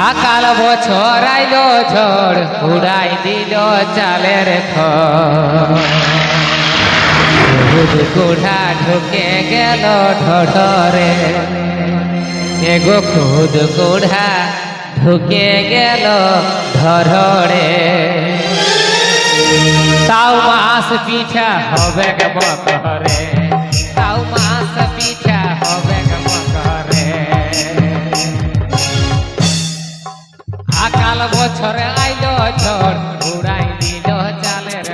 আকাল বছর আইলো ঝড় উড়াই দিল চালের খুদ কুড়া ঢুকে গেল ঢরে এগো খুদ কুড়া ঢুকে গেল ধরে তাও মাস পিঠা হবে মকরে তাও মাস পিঠা হবে মকরে আকাল বছরে আইলো ঝড় উড়াই দিল চালের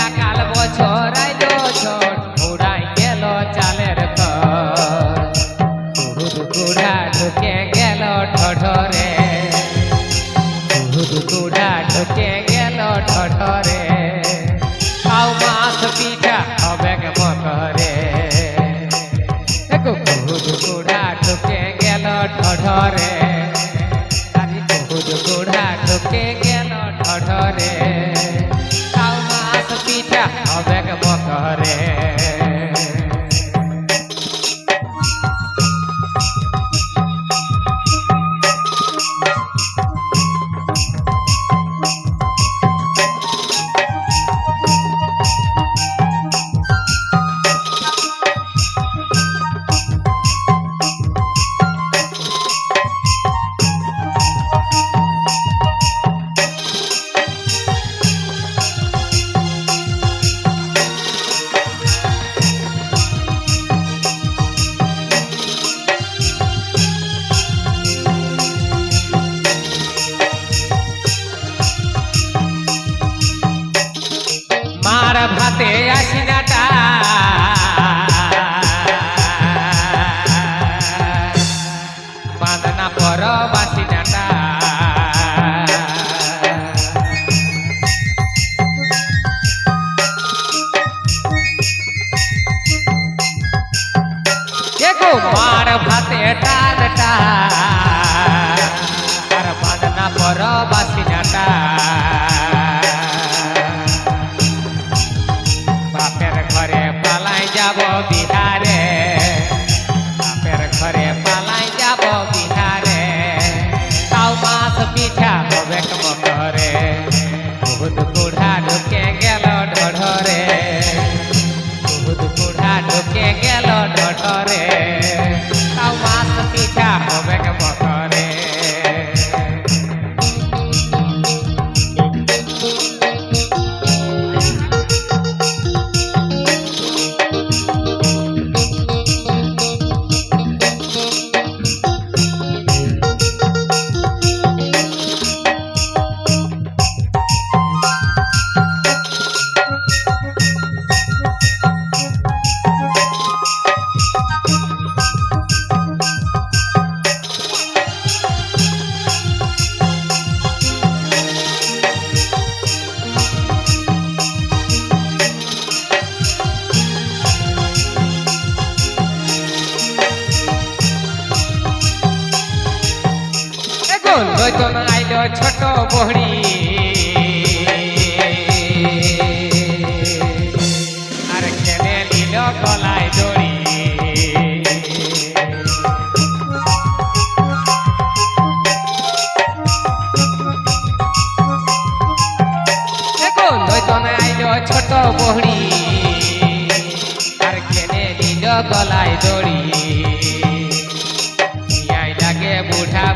আকাল বছর আইলো ঝড় উড়াই গেল চালের খুদ কুড়া ঢুকে গেল ঢরে খুদ কুড়া ঢুকে গেল ঢরে তাও মাছ পিঠা হবে মকরে খুদ কুড়া ঢুকে গেল ঢরে খুদ কুড়া ঢুকে গেল ঢরে তাও মাছ পিঠা হবে মকরে মার ভাতে আসিনাটা বাঁধনা পর বাসিনাটা মার ভাতে টানটা আর বাঁধনা পর বাসিনাটা বাপের ঘরে পালাই যাব বিহারে বাপের ঘরে পালাই যাব বিহারে তাও মাছ পিঠা হবে মকরে খুদ কুড়া ঢুকে গেল ঢরে খুদ কুড়া ঢুকে গেল ঢরে তাও মাছ পিঠা হবে মকরে লইতন আইল ছোট বহড়ি আর খেলে নিল গলায় দড়ি লইতন আইল ছোট বহড়ি আর খেলে নিল গলায় দড়ি লাগে বুড়া